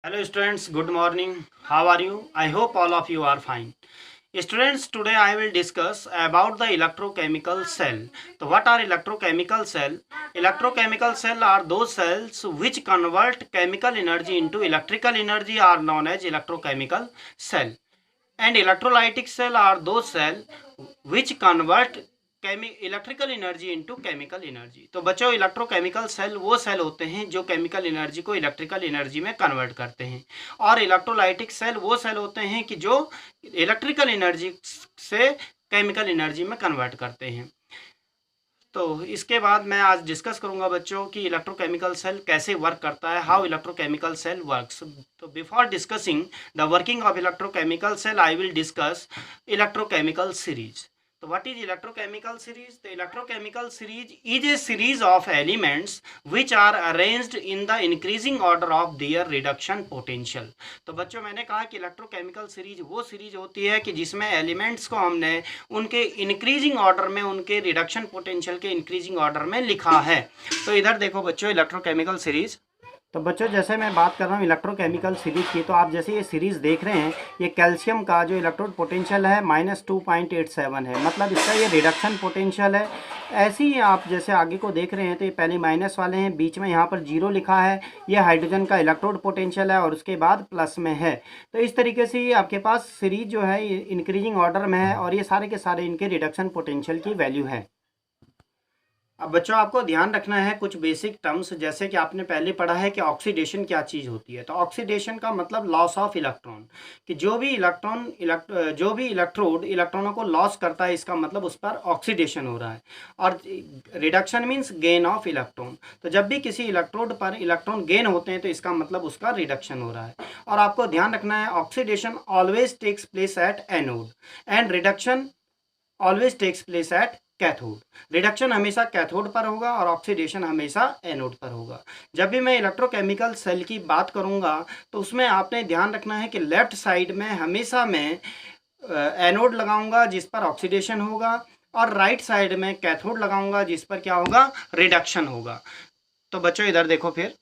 Hello students, good morning. How are you? I hope all of you are fine. Students, today I will discuss about the electrochemical cell. So what are electrochemical cell? Electrochemical cell are those cells which convert chemical energy into electrical energy are known as electrochemical cell. And electrolytic cell are those cell which convert electrical energy into chemical energy. तो बच्चों, electrochemical cell वो cell होते हैं जो chemical energy को electrical energy में convert करते हैं, और इलेक्ट्रोलाइटिक सेल वो सेल होते हैं कि जो इलेक्ट्रिकल एनर्जी से केमिकल एनर्जी में कन्वर्ट करते हैं। तो इसके बाद मैं आज डिस्कस करूंगा बच्चों कि इलेक्ट्रोकेमिकल सेल कैसे वर्क करता है, हाउ इलेक्ट्रोकेमिकल सेल वर्क्स। तो before discussing the working of electrochemical cell I will discuss electrochemical series. तो what is electrochemical series? The electrochemical series is a series of elements which are arranged in the increasing order of their reduction potential। तो बच्चों, मैंने कहा कि electrochemical series वो series होती है कि जिसमें एलिमेंट्स को हमने उनके इंक्रीजिंग ऑर्डर में, उनके रिडक्शन पोटेंशियल के इंक्रीजिंग ऑर्डर में लिखा है। तो इधर देखो बच्चों, इलेक्ट्रोकेमिकल सीरीज। तो बच्चों, जैसे मैं बात कर रहा हूँ इलेक्ट्रोकेमिकल सीरीज की, तो आप जैसे ये सीरीज देख रहे हैं, ये कैल्शियम का जो इलेक्ट्रोड पोटेंशियल है -2.87 है, मतलब इसका ये रिडक्शन पोटेंशियल है। ऐसे ही आप जैसे आगे को देख रहे हैं तो ये पहले माइनस वाले हैं, बीच में यहाँ पर जीरो लिखा है, ये हाइड्रोजन का इलेक्ट्रोड पोटेंशियल है, और उसके बाद प्लस में है। तो इस तरीके से ये आपके पास सीरीज जो है ये इंक्रीजिंग ऑर्डर में है, और ये सारे के सारे इनके रिडक्शन पोटेंशियल की वैल्यू है। अब बच्चों, आपको ध्यान रखना है कुछ बेसिक टर्म्स, जैसे कि आपने पहले पढ़ा है कि ऑक्सीडेशन क्या चीज़ होती है। तो ऑक्सीडेशन का मतलब लॉस ऑफ इलेक्ट्रॉन, कि जो भी इलेक्ट्रोड इलेक्ट्रॉनों को लॉस करता है, इसका मतलब उस पर ऑक्सीडेशन हो रहा है। और reduction means gain of electron. तो जब भी किसी इलेक्ट्रोड पर इलेक्ट्रॉन गेन होते हैं तो इसका मतलब उसका रिडक्शन हो रहा है। और आपको ध्यान रखना है oxidation always takes place at anode and reduction always takes place at cathode. रिडक्शन हमेशा कैथोड पर होगा और ऑक्सीडेशन हमेशा एनोड पर होगा। जब भी मैं इलेक्ट्रोकेमिकल सेल की बात करूंगा तो उसमें आपने ध्यान रखना है कि लेफ्ट साइड में हमेशा मैं एनोड लगाऊंगा जिस पर ऑक्सीडेशन होगा, और राइट साइड में कैथोड लगाऊंगा जिस पर क्या होगा, रिडक्शन होगा। तो बच्चों, इधर देखो फिर।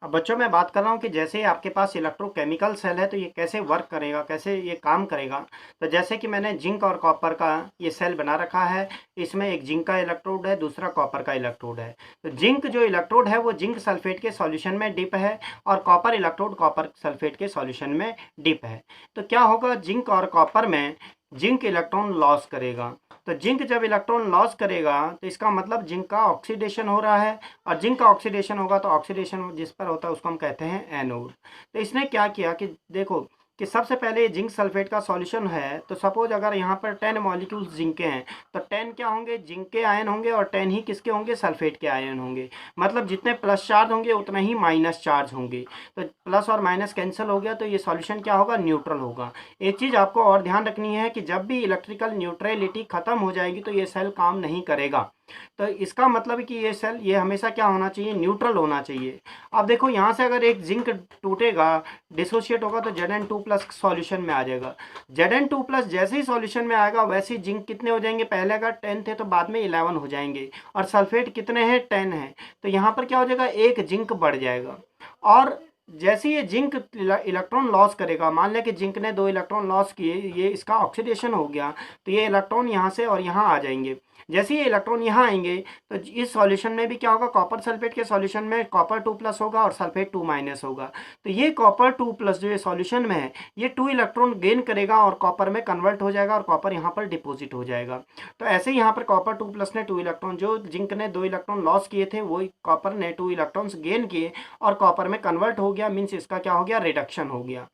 अब बच्चों, मैं बात कर रहा हूँ कि जैसे ही आपके पास इलेक्ट्रोकेमिकल सेल है तो ये कैसे वर्क करेगा, कैसे ये काम करेगा। तो जैसे कि मैंने जिंक और कॉपर का ये सेल बना रखा है, इसमें एक जिंक का इलेक्ट्रोड है, दूसरा कॉपर का इलेक्ट्रोड है। तो जिंक जो इलेक्ट्रोड है वो जिंक सल्फेट के सॉल्यूशन में डिप है, और कॉपर इलेक्ट्रोड कॉपर सल्फेट के सॉल्यूशन में डिप है। तो क्या होगा, जिंक और कॉपर में जिंक इलेक्ट्रॉन लॉस करेगा। तो जिंक जब इलेक्ट्रॉन लॉस करेगा तो इसका मतलब जिंक का ऑक्सीडेशन हो रहा है, और जिंक का ऑक्सीडेशन होगा तो ऑक्सीडेशन जिस पर होता है उसको हम कहते हैं एनोड। तो इसने क्या किया कि देखो कि सबसे पहले जिंक सल्फेट का सॉल्यूशन है, तो सपोज अगर यहाँ पर 10 मॉलिक्यूल्स जिंक के हैं तो 10 क्या होंगे, जिंक के आयन होंगे, और 10 ही किसके होंगे, सल्फेट के आयन होंगे। मतलब जितने प्लस चार्ज होंगे उतना ही माइनस चार्ज होंगे। तो प्लस और माइनस कैंसिल हो गया, तो ये सॉल्यूशन क्या होगा, न्यूट्रल होगा। एक चीज़ आपको और ध्यान रखनी है कि जब भी इलेक्ट्रिकल न्यूट्रलिटी खत्म हो जाएगी तो ये सेल काम नहीं करेगा। तो इसका मतलब है कि ये सेल ये हमेशा क्या होना चाहिए, न्यूट्रल होना चाहिए। अब देखो यहाँ से अगर एक जिंक टूटेगा, डिसोशिएट होगा, तो Zn2+ सॉल्यूशन में आ जाएगा। Zn2+ जैसे ही सॉल्यूशन में आएगा वैसे ही जिंक कितने हो जाएंगे, पहले अगर 10 थे तो बाद में 11 हो जाएंगे, और सल्फेट कितने हैं, 10 है। तो यहाँ पर क्या हो जाएगा, एक जिंक बढ़ जाएगा। और जैसे ये जिंक इलेक्ट्रॉन लॉस करेगा, मान लिया कि जिंक ने 2 इलेक्ट्रॉन लॉस किए, ये इसका ऑक्सीडेशन हो गया, तो ये इलेक्ट्रॉन यहाँ से और यहाँ आ जाएंगे। जैसे ये इलेक्ट्रॉन यहाँ आएंगे तो इस सॉल्यूशन में भी क्या होगा, कॉपर सल्फेट के सॉल्यूशन में कॉपर 2+ होगा और सल्फेट 2- होगा। तो ये कॉपर 2+ जो ये सॉल्यूशन में है, ये 2 इलेक्ट्रॉन गेन करेगा और कॉपर में कन्वर्ट हो जाएगा, और कॉपर यहाँ पर डिपोजिट हो जाएगा। तो ऐसे ही यहाँ पर कॉपर 2+ ने 2 इलेक्ट्रॉन, जो जिंक ने 2 इलेक्ट्रॉन लॉस किए थे वही कॉपर ने 2 इलेक्ट्रॉन्स गेन किए और कॉपर में कन्वर्ट हो गया, मीन्स इसका क्या हो गया, रिडक्शन हो गया।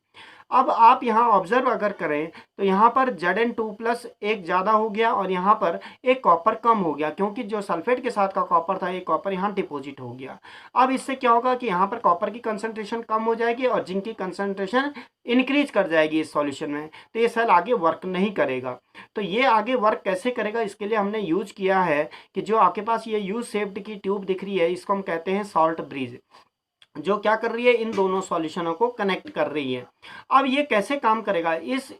अब आप यहाँ ऑब्जर्व अगर करें तो यहाँ पर Zn2+ एक ज़्यादा हो गया, और यहाँ पर एक कॉपर कम हो गया, क्योंकि जो सल्फेट के साथ का कॉपर था ये कॉपर यहाँ डिपॉजिट हो गया। अब इससे क्या होगा कि यहाँ पर कॉपर की कंसंट्रेशन कम हो जाएगी और जिंक की कंसंट्रेशन इंक्रीज कर जाएगी इस सॉल्यूशन में। तो ये सेल आगे वर्क नहीं करेगा। तो ये आगे वर्क कैसे करेगा, इसके लिए हमने यूज किया है कि जो आपके पास ये यू शेप्ड की ट्यूब दिख रही है, इसको हम कहते हैं सॉल्ट ब्रिज। जो क्या कर रही है, इन दोनों सॉल्यूशनों को कनेक्ट कर रही है। अब ये कैसे काम करेगा, इस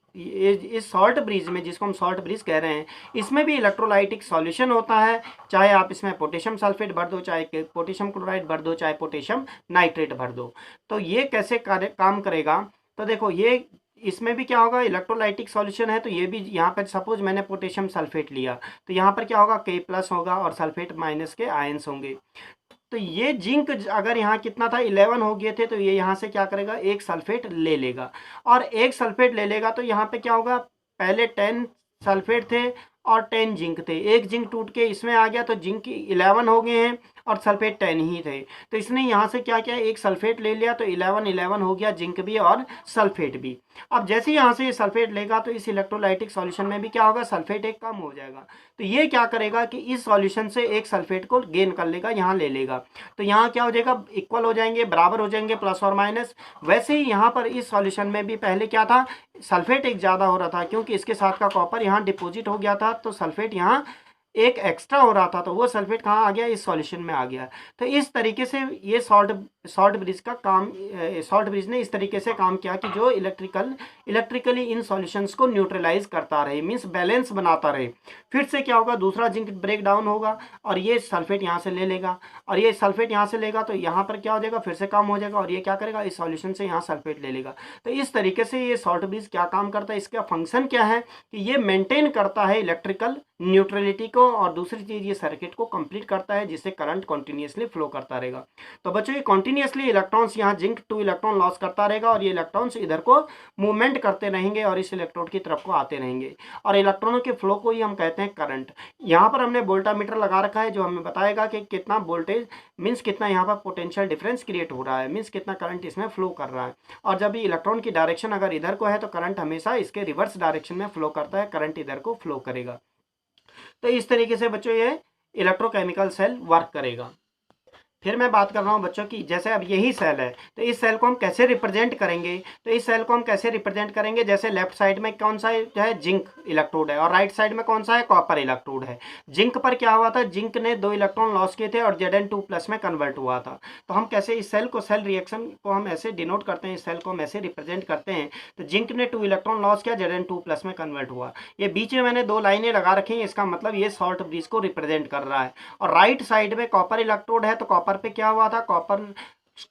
सॉल्ट ब्रिज में, जिसको हम सॉल्ट ब्रिज कह रहे हैं, इसमें भी इलेक्ट्रोलाइटिक सॉल्यूशन होता है। चाहे आप इसमें पोटेशियम सल्फेट भर दो, चाहे पोटेशियम क्लोराइड भर दो, चाहे पोटेशियम नाइट्रेट भर दो। तो ये कैसे काम करेगा, तो देखो ये इसमें भी क्या होगा, इलेक्ट्रोलाइटिक सॉल्यूशन है, तो ये भी यहाँ पर सपोज मैंने पोटेशियम सल्फेट लिया, तो यहाँ पर क्या होगा, K+ होगा और सल्फेट माइनस के आयंस होंगे। तो ये जिंक अगर यहाँ कितना था, 11 हो गए थे, तो ये यहाँ से क्या करेगा, एक सल्फेट ले लेगा, और एक सल्फेट ले लेगा तो यहाँ पे क्या होगा, पहले 10 सल्फेट थे और 10 जिंक थे, एक जिंक टूट के इसमें आ गया, तो जिंक 11 हो गए हैं और सल्फेट 10 ही थे। तो इसने यहाँ से क्या किया, एक सल्फेट ले लिया, तो 11 हो गया, जिंक भी और सल्फेट भी। अब जैसे यहाँ से ये सल्फेट लेगा, तो इस इलेक्ट्रोलाइटिक सॉल्यूशन में भी क्या होगा, सल्फेट एक कम हो जाएगा। तो ये क्या करेगा कि इस सॉल्यूशन से एक सल्फेट को गेन कर लेगा, यहाँ ले लेगा, तो यहाँ क्या हो जाएगा, इक्वल हो जाएंगे, बराबर हो जाएंगे, प्लस और माइनस। वैसे ही यहाँ पर इस सॉल्यूशन में भी पहले क्या था, सल्फेट एक ज़्यादा हो रहा था, क्योंकि इसके साथ का कॉपर यहाँ डिपॉजिट हो गया था, तो सल्फेट यहाँ एक एक्स्ट्रा हो रहा था, तो वो सल्फेट कहाँ आ गया, इस सॉल्यूशन में आ गया। तो इस तरीके से ये सॉल्ट ब्रिज का काम, सॉल्ट ब्रिज ने इस तरीके से काम किया कि जो इलेक्ट्रिकली इन सॉल्यूशंस को न्यूट्रलाइज करता रहे, मीन्स बैलेंस बनाता रहे। फिर से क्या होगा, दूसरा जिंक ब्रेक डाउन होगा और ये सल्फेट यहाँ से ले लेगा, और ये सल्फेट यहाँ से लेगा, तो यहाँ पर क्या हो जाएगा, फिर से कम हो जाएगा, और ये क्या करेगा, इस सॉल्यूशन से यहाँ सल्फेट ले लेगा। तो इस तरीके से ये सॉल्ट ब्रिज क्या काम करता है, इसका फंक्शन क्या है कि ये मेंटेन करता है इलेक्ट्रिकल न्यूट्रलिटी को, और दूसरी चीज ये सर्किट को कंप्लीट करता है, जिससे करंट कंटिन्यूअसली फ्लो करता रहेगा। तो बच्चों ये कंटिन्यूअसली इलेक्ट्रॉन्स, यहाँ जिंक 2 इलेक्ट्रॉन लॉस करता रहेगा, और ये इलेक्ट्रॉन्स इधर को मूवमेंट करते रहेंगे और इस इलेक्ट्रोड की तरफ को आते रहेंगे, और इलेक्ट्रॉनों के फ्लो को ही हम कहते हैं करंट। यहाँ पर हमने वोल्टामीटर लगा रखा है, जो हमें बताएगा कि कितना वोल्टेज, मीन्स कितना यहाँ पर पोटेंशियल डिफरेंस क्रिएट हो रहा है, मीन्स कितना करंट इसमें फ्लो कर रहा है। और जब ये इलेक्ट्रॉन की डायरेक्शन अगर इधर को है, तो करंट हमेशा इसके रिवर्स डायरेक्शन में फ्लो करता है, करंट इधर को फ्लो करेगा। तो इस तरीके से बच्चों ये इलेक्ट्रोकेमिकल सेल वर्क करेगा। फिर मैं बात कर रहा हूँ बच्चों की, जैसे अब यही सेल है, तो इस सेल को हम कैसे रिप्रेजेंट करेंगे, तो इस सेल को हम कैसे रिप्रेजेंट करेंगे, जैसे लेफ्ट साइड में कौन सा है, जिंक इलेक्ट्रोड है, और राइट साइड में कौन सा है, कॉपर इलेक्ट्रोड है। जिंक पर क्या हुआ था, जिंक ने 2 इलेक्ट्रॉन लॉस किए थे और Zn2+ में कन्वर्ट हुआ था। तो हम कैसे इस सेल को, सेल रिएक्शन को हम ऐसे डिनोट करते हैं, इस सेल को हम ऐसे रिप्रेजेंट करते हैं। तो जिंक ने 2 इलेक्ट्रॉन लॉस किया, Zn2+ में कन्वर्ट हुआ। ये बीच में मैंने 2 लाइनें लगा रखी हैं, इसका मतलब ये सॉल्ट ब्रिज को रिप्रेजेंट कर रहा है। और राइट साइड में कॉपर इलेक्ट्रोड है, तो कॉपर पे क्या हुआ था, कॉपर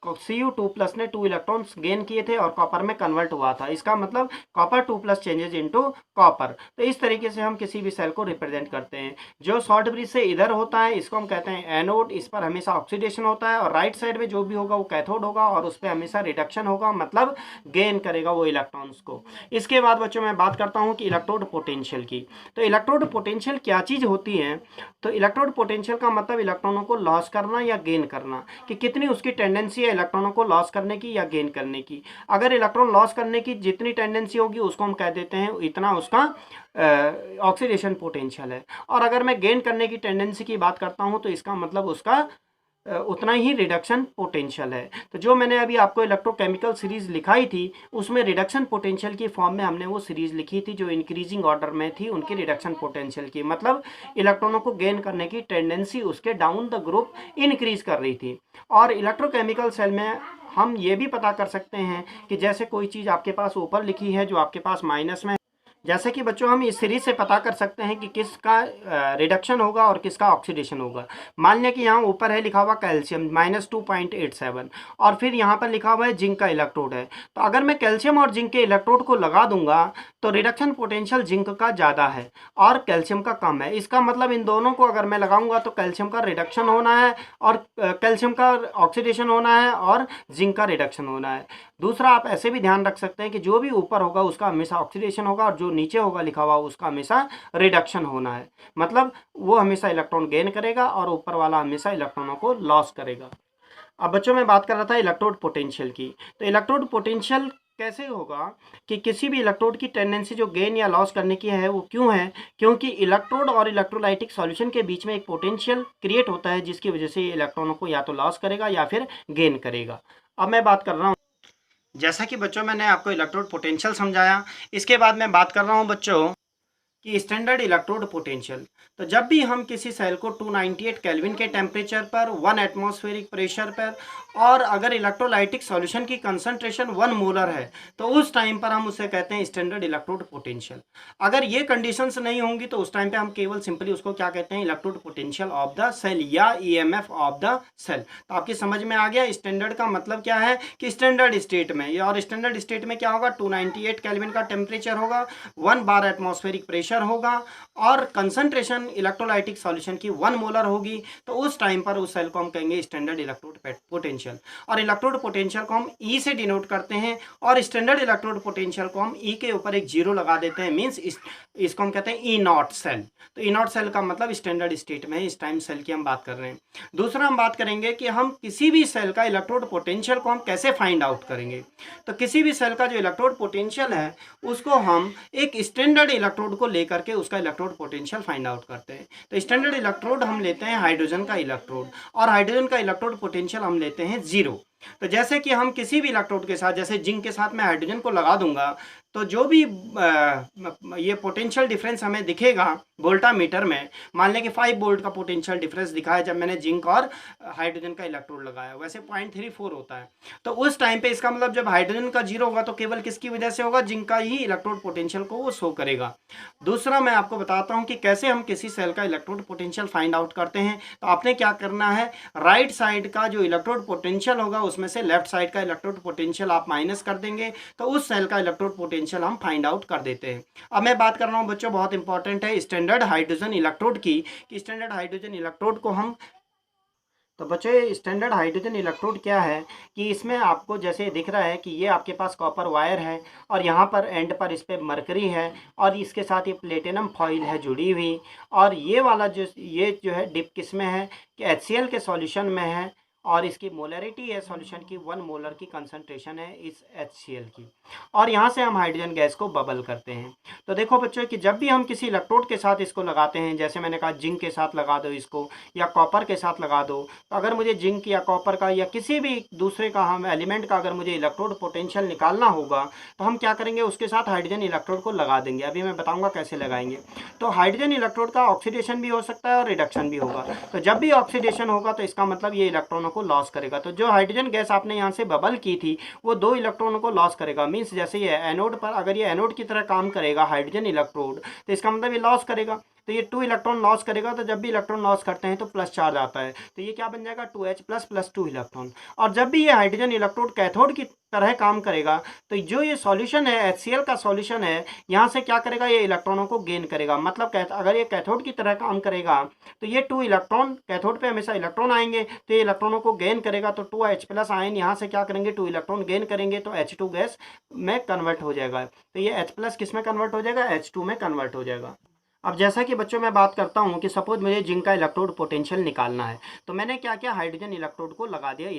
Cu2+ ने 2 इलेक्ट्रॉन्स गेन किए थे और कॉपर में कन्वर्ट हुआ था, इसका मतलब कॉपर 2+ चेंजेस इनटू कॉपर। तो इस तरीके से हम किसी भी सेल को रिप्रेजेंट करते हैं। जो सॉल्ट ब्रिज से इधर होता है, इसको हम कहते हैं एनोड, इस पर हमेशा ऑक्सीडेशन होता है, और राइट साइड में जो भी होगा वो कैथोड होगा, और उस पर हमेशा रिडक्शन होगा, मतलब गेन करेगा वो इलेक्ट्रॉन्स को। इसके बाद बच्चों मैं बात करता हूँ कि इलेक्ट्रोड पोटेंशियल की। तो इलेक्ट्रोड पोटेंशियल क्या चीज़ होती है, तो इलेक्ट्रोड पोटेंशियल का मतलब इलेक्ट्रॉनों को लॉस करना या गेन करना, कि कितनी उसकी टेंडेंसी है इलेक्ट्रॉनों को लॉस करने की या गेन करने की। अगर इलेक्ट्रॉन लॉस करने की जितनी टेंडेंसी होगी, उसको हम कह देते हैं इतना उसका ऑक्सीडेशन पोटेंशियल है। और अगर मैं गेन करने की टेंडेंसी की बात करता हूं, तो इसका मतलब उसका उतना ही रिडक्शन पोटेंशियल है। तो जो मैंने अभी आपको इलेक्ट्रोकेमिकल सीरीज लिखाई थी, उसमें रिडक्शन पोटेंशियल की फॉर्म में हमने वो सीरीज लिखी थी, जो इंक्रीजिंग ऑर्डर में थी उनकी रिडक्शन पोटेंशियल की, मतलब इलेक्ट्रॉनों को गेन करने की टेंडेंसी उसके डाउन द ग्रुप इंक्रीज कर रही थी। और इलेक्ट्रोकेमिकल सेल में हम ये भी पता कर सकते हैं कि जैसे कोई चीज़ आपके पास ऊपर लिखी है, जो आपके पास माइनस में, जैसे कि बच्चों हम इस सीरीज से पता कर सकते हैं कि किसका रिडक्शन होगा और किसका ऑक्सीडेशन होगा। मान लिया कि यहाँ ऊपर है लिखा हुआ कैल्शियम -2.87, और फिर यहाँ पर लिखा हुआ है जिंक का इलेक्ट्रोड है। तो अगर मैं कैल्शियम और जिंक के इलेक्ट्रोड को लगा दूंगा, तो रिडक्शन पोटेंशियल जिंक का ज़्यादा है और कैल्शियम का कम है। इसका मतलब इन दोनों को अगर मैं लगाऊंगा, तो कैल्शियम का रिडक्शन होना है, और कैल्शियम का ऑक्सीडेशन होना है, और जिंक का रिडक्शन होना है। दूसरा, आप ऐसे भी ध्यान रख सकते हैं कि जो भी ऊपर होगा उसका हमेशा ऑक्सीडेशन होगा, और जो नीचे होगा लिखा हुआ उसका हमेशा रिडक्शन होना है, मतलब वो हमेशा इलेक्ट्रॉन गेन करेगा और ऊपर वाला हमेशा इलेक्ट्रॉनों को लॉस करेगा। अब बच्चों मैं बात कर रहा था इलेक्ट्रोड पोटेंशियल की। तो इलेक्ट्रोड पोटेंशियल कैसे होगा कि किसी भी इलेक्ट्रोड की टेंडेंसी जो गेन या लॉस करने की है, वो क्यों है, क्योंकि इलेक्ट्रोड और इलेक्ट्रोलाइटिक सॉल्यूशन के बीच में एक पोटेंशियल क्रिएट होता है, जिसकी वजह से ये इलेक्ट्रॉनों को या तो लॉस करेगा या फिर गेन करेगा। अब मैं बात कर रहा हूँ, जैसा कि बच्चों मैंने आपको इलेक्ट्रोड पोटेंशियल समझाया, इसके बाद मैं बात कर रहा हूँ बच्चों कि स्टैंडर्ड इलेक्ट्रोड पोटेंशियल। तो जब भी हम किसी सेल को 298 केल्विन के टेम्परेचर पर 1 एटमॉस्फेरिक प्रेशर पर और अगर इलेक्ट्रोलाइटिक सॉल्यूशन की कंसंट्रेशन 1 मोलर है तो उस टाइम पर हम उसे कहते हैं स्टैंडर्ड इलेक्ट्रोड पोटेंशियल। अगर ये कंडीशंस नहीं होंगी तो उस टाइम पे हम केवल सिंपली उसको क्या कहते हैं, electrode potential of the cell या ईएमएफ ऑफ द सेल। तो आपकी समझ में आ गया स्टैंडर्ड का मतलब क्या है कि स्टैंडर्ड स्टेट में, और स्टैंडर्ड स्टेट में क्या होगा, 298 केल्विन का टेम्परेचर होगा, 1 बार एटमॉस्फेरिक प्रेशर होगा और कंसंट्रेशन इलेक्ट्रोलाइटिक सॉल्यूशन की 1 मोलर होगी। तो उस टाइम पर उस सेल को हम कहेंगे स्टैंडर्ड इलेक्ट्रोड पोटेंशियल। और इलेक्ट्रोड पोटेंशियल को हम ई से डिनोट करते हैं और स्टैंडर्ड इलेक्ट्रोड पोटेंशियल को हम ई के ऊपर एक जीरो लगा देते हैं, मीन्स इसको हम कहते हैं ई नॉट सेल। तो ई नॉट सेल का मतलब स्टैंडर्ड स्टेट में, इस टाइम सेल की हम बात कर रहे हैं। दूसरा हम बात करेंगे कि हम किसी भी सेल का इलेक्ट्रोड पोटेंशियल को हम कैसे फाइंड आउट करेंगे। तो किसी भी सेल का जो इलेक्ट्रोड पोटेंशियल है उसको हम एक स्टैंडर्ड इलेक्ट्रोड को लेकर के उसका इलेक्ट्रोड पोटेंशियल फाइंड आउट करते हैं। तो स्टैंडर्ड इलेक्ट्रोड हम लेते हैं हाइड्रोजन का इलेक्ट्रोड, और हाइड्रोजन का इलेक्ट्रोड पोटेंशियल हम लेते हैं 0। तो जैसे कि हम किसी भी इलेक्ट्रोड के साथ, जैसे जिंक के साथ मैं हाइड्रोजन को लगा दूंगा तो जो भी ये पोटेंशियल डिफरेंस हमें दिखेगा वोल्टामीटर में, मान लें कि 5 वोल्ट का पोटेंशियल डिफरेंस दिखा है जब मैंने जिंक और हाइड्रोजन का इलेक्ट्रोड लगाया, वैसे 0.34 होता है। तो उस टाइम पे इसका मतलब जब हाइड्रोजन का 0 होगा तो केवल किसकी वजह से होगा, जिंक का ही इलेक्ट्रोड पोटेंशियल को वो शो करेगा। दूसरा मैं आपको बताता हूँ कि कैसे हम किसी सेल का इलेक्ट्रोड पोटेंशियल फाइंड आउट करते हैं। तो आपने क्या करना है, राइट साइड का जो इलेक्ट्रोड पोटेंशियल होगा उसमें से लेफ्ट साइड का इलेक्ट्रोड पोटेंशियल आप माइनस कर देंगे तो उस सेल का इलेक्ट्रोड पोटेंशियल हम फाइंड आउट कर देते हैं। अब मैं बात कर रहा हूँ बच्चों, बहुत इंपॉर्टेंट है, स्टैंडर्ड हाइड्रोजन इलेक्ट्रोड की, कि स्टैंडर्ड हाइड्रोजन इलेक्ट्रोड को हम, तो बच्चों स्टैंडर्ड हाइड्रोजन इलेक्ट्रोड क्या है कि इसमें आपको जैसे दिख रहा है कि ये आपके पास कॉपर वायर है और यहाँ पर एंड पर इस पर मरकरी है और इसके साथ ये प्लेटिनम फॉइल है जुड़ी हुई, और ये वाला ये जो है डिप किस में है कि HCl के सॉल्यूशन में है और इसकी मोलरिटी है सॉल्यूशन की 1 मोलर की कंसंट्रेशन है इस HCl की, और यहाँ से हम हाइड्रोजन गैस को बबल करते हैं। तो देखो बच्चों कि जब भी हम किसी इलेक्ट्रोड के साथ इसको लगाते हैं, जैसे मैंने कहा जिंक के साथ लगा दो इसको या कॉपर के साथ लगा दो, तो अगर मुझे जिंक या कॉपर का या किसी भी दूसरे का हम एलिमेंट का अगर मुझे इलेक्ट्रोड पोटेंशियल निकालना होगा तो हम क्या करेंगे, उसके साथ हाइड्रोजन इलेक्ट्रोड को लगा देंगे। अभी मैं बताऊँगा कैसे लगाएंगे। तो हाइड्रोजन इलेक्ट्रोड का ऑक्सीडेशन भी हो सकता है और रिडक्शन भी होगा। तो जब भी ऑक्सीडेशन होगा तो इसका मतलब ये इलेक्ट्रॉनों को लॉस करेगा। तो जो हाइड्रोजन गैस आपने यहाँ से बबल की थी वो 2 इलेक्ट्रॉनों को लॉस करेगा, मीन्स जैसे ये एनोड पर, अगर ये एनोड की तरह काम करेगा हाइड्रोजन इलेक्ट्रोड तो इसका मतलब ये लॉस करेगा। तो ये 2 इलेक्ट्रॉन लॉस करेगा, तो जब भी इलेक्ट्रॉन लॉस करते हैं तो प्लस चार्ज आता है, तो ये क्या बन जाएगा 2H प्लस 2 इलेक्ट्रॉन। और जब भी ये हाइड्रोजन इलेक्ट्रोड कैथोड की तरह काम करेगा तो जो ये सॉल्यूशन है HCl का सॉल्यूशन है, यहाँ से क्या करेगा, ये इलेक्ट्रॉनों को गेन करेगा। मतलब अगर ये कैथोड की तरह काम करेगा तो ये 2 इलेक्ट्रॉन, कैथोड पे हमेशा इलेक्ट्रॉन आएंगे तो ये इलेक्ट्रॉनों को गेन करेगा, तो 2H प्लस आयन यहाँ से क्या करेंगे, 2 इलेक्ट्रॉन गेन करेंगे तो H2 गैस में कन्वर्ट हो जाएगा। तो ये H प्लस किस में कन्वर्ट हो जाएगा, H2 में कन्वर्ट हो जाएगा। अब जैसा कि बच्चों मैं बात करता हूं कि सपोज मुझे जिंक का इलेक्ट्रोड पोटेंशियल निकालना है, तो मैंने क्या किया, हाइड्रोजन इलेक्ट्रोड को लगा दिया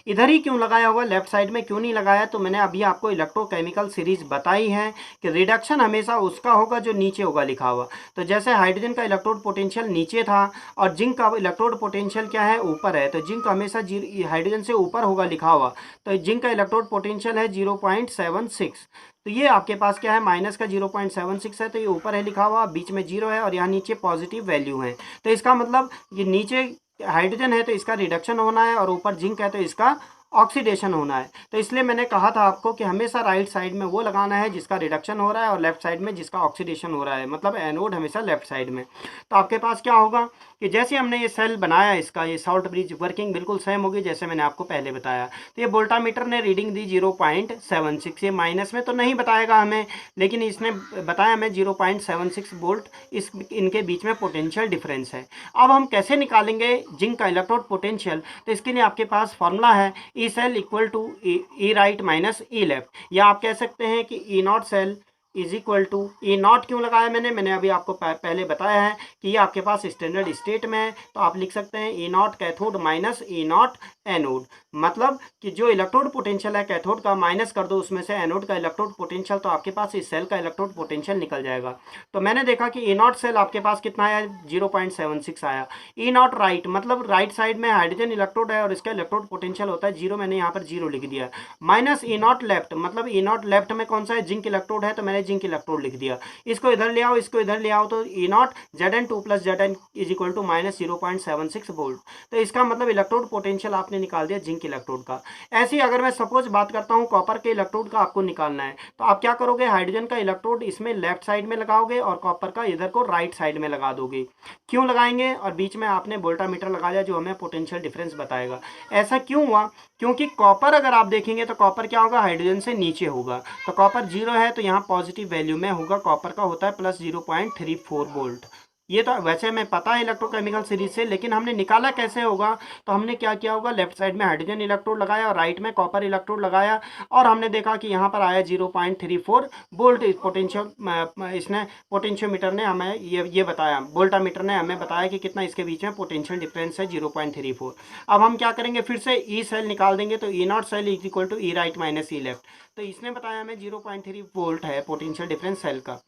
इधर ही क्यों लगाया होगा, लेफ्ट साइड में क्यों नहीं लगाया, तो मैंने अभी आपको इलेक्ट्रोकेमिकल सीरीज बताई है कि रिडक्शन हमेशा उसका होगा जो नीचे होगा लिखा हुआ। तो जैसे हाइड्रोजन का इलेक्ट्रोड पोटेंशियल नीचे था और जिंक का इलेक्ट्रोड पोटेंशियल क्या है, ऊपर है, तो जिंक हमेशा हाइड्रोजन से ऊपर होगा लिखा हुआ, तो जिंक का इलेक्ट्रोड पोटेंशियल है 0.76। तो ये आपके पास क्या है, माइनस का 0.76 है, तो ये ऊपर है लिखा हुआ, बीच में 0 है और यहाँ नीचे पॉजिटिव वैल्यू है। तो इसका मतलब ये नीचे हाइड्रोजन है तो इसका रिडक्शन होना है और ऊपर जिंक है तो इसका ऑक्सीडेशन होना है। तो इसलिए मैंने कहा था आपको कि हमेशा राइट साइड में वो लगाना है जिसका रिडक्शन हो रहा है और लेफ्ट साइड में जिसका ऑक्सीडेशन हो रहा है, मतलब एनोड हमेशा लेफ्ट साइड में। तो आपके पास क्या होगा कि जैसे हमने ये सेल बनाया, इसका ये सॉल्ट ब्रिज वर्किंग बिल्कुल सेम होगी जैसे मैंने आपको पहले बताया। तो ये वोल्टामीटर ने रीडिंग दी 0.76, ये माइनस में तो नहीं बताएगा हमें, लेकिन इसने बताया हमें 0.76 वोल्ट इस इनके बीच में पोटेंशियल डिफरेंस है। अब हम कैसे निकालेंगे जिंक का इलेक्ट्रोड पोटेंशियल, तो इसके लिए आपके पास फॉर्मूला है E cell equal to E right minus E left, या आप कह सकते हैं कि E not cell is equal to, E not क्यों लगाया मैंने अभी आपको पहले बताया है कि ये आपके पास स्टैंडर्ड स्टेट में है, तो आप लिख सकते हैं E not cathode minus E not anode. मतलब कि जो इलेक्ट्रोड पोटेंशियल है कैथोड का माइनस कर दो उसमें से एनोड का इलेक्ट्रोड पोटेंशियल, तो आपके पास इस सेल का इलेक्ट्रोड पोटेंशियल निकल जाएगा। तो मैंने देखा कि E0 सेल आपके पास कितना आया, 0.76 आया। E0 राइट मतलब राइट साइड में हाइड्रोजन इलेक्ट्रोड है और इसका इलेक्ट्रोड पोटेंशियल होता है 0, मैंने यहाँ पर 0 लिख दिया। माइनस E0 लेफ्ट मतलब E0 लेफ्ट में कौन सा है, जिंक इलेक्ट्रोड है, तो मैंने जिंक इलेक्ट्रोड लिख दिया। इसको इधर ले आओ, इसको इधर ले आओ, तो E0 Zn2 + Zn is equal to minus 0.76 volt. तो इसका मतलब इलेक्ट्रोड पोटेंशियल आपने निकाल दिया जिंक इलेक्ट्रोड का। ऐसे ही अगर मैं सपोज बात करता हूँ कॉपर के इलेक्ट्रोड का आपको निकालना है, तो आप क्या करोगे, हाइड्रोजन का इलेक्ट्रोड इसमें लेफ्ट साइड में लगाओगे और कॉपर का इधर को राइट साइड में लगा दोगे। क्यों लगाएंगे, और बीच में आपने वोल्टामीटर लगा दिया जो हमें पोटेंशियल डिफरेंस बताएगा। ऐसा क्यों हुआ, क्योंकि कॉपर अगर आप देखेंगे तो कॉपर क्या होगा, हाइड्रोजन से नीचे होगा, तो कॉपर 0 है तो यहाँ पॉजिटिव वैल्यू में होगा, कॉपर का होता है प्लस 0.34 वोल्ट। ये तो वैसे हमें पता है इलेक्ट्रोकेमिकल सीरीज से, लेकिन हमने निकाला कैसे होगा, तो हमने क्या किया होगा, लेफ्ट साइड में हाइड्रोजन इलेक्ट्रोड लगाया और राइट में कॉपर इलेक्ट्रोड लगाया, और हमने देखा कि यहाँ पर आया 0.34 वोल्ट। पोटेंशियल इसने पोटेंशियोमीटर ने हमें ये बताया, वोल्टामीटर ने हमें बताया कि कितना इसके बीच में पोटेंशियल डिफरेंस है 0.34। अब हम क्या करेंगे, फिर से ई सेल निकाल देंगे, तो E0 cell is equal to E right minus E left. तो इसने बताया हमें 0.3 वोल्ट है पोटेंशियल डिफरेंस सेल का,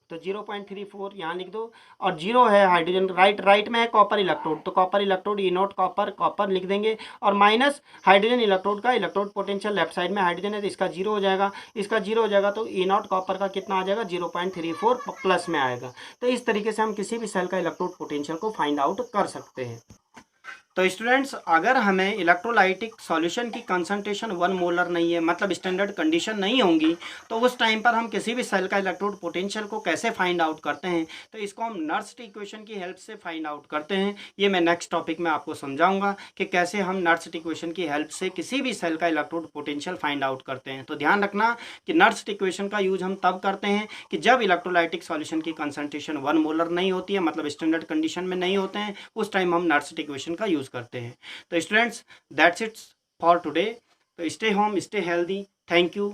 तो 0.34 यहाँ लिख दो, और 0 है हाइड्रोजन राइट में है कॉपर इलेक्ट्रोड, तो कॉपर इलेक्ट्रोड E0 कॉपर लिख देंगे, और माइनस हाइड्रोजन इलेक्ट्रोड का इलेक्ट्रोड पोटेंशियल लेफ्ट साइड में हाइड्रोजन है तो इसका 0 हो जाएगा, इसका 0 हो जाएगा, तो E0 कॉपर का कितना आ जाएगा, 0.34 प्लस में आएगा। तो इस तरीके से हम किसी भी सेल का इलेक्ट्रोड पोटेंशियल को फाइंड आउट कर सकते हैं। तो स्टूडेंट्स, अगर हमें इलेक्ट्रोलाइटिक सॉल्यूशन की कंसंट्रेशन 1 मोलर नहीं है, मतलब स्टैंडर्ड कंडीशन नहीं होंगी, तो उस टाइम पर हम किसी भी सेल का इलेक्ट्रोड पोटेंशियल को कैसे फाइंड आउट करते हैं, तो इसको हम नर्स्ट इक्वेशन की हेल्प से फाइंड आउट करते हैं। ये मैं नेक्स्ट टॉपिक में आपको समझाऊंगा कि कैसे हम नर्स्ट इक्वेशन की हेल्प से किसी भी सेल का इलेक्ट्रोड पोटेंशियल फाइंड आउट करते हैं। तो ध्यान रखना कि नर्स्ट इक्वेशन का यूज हम तब करते हैं कि जब इलेक्ट्रोलाइटिक सॉल्यूशन की कंसंट्रेशन 1 मोलर नहीं होती है, मतलब स्टैंडर्ड कंडीशन में नहीं होते हैं, उस टाइम हम नर्स्ट इक्वेशन का यूज करते हैं। तो students, that's it for today. तो stay home, stay healthy, thank you.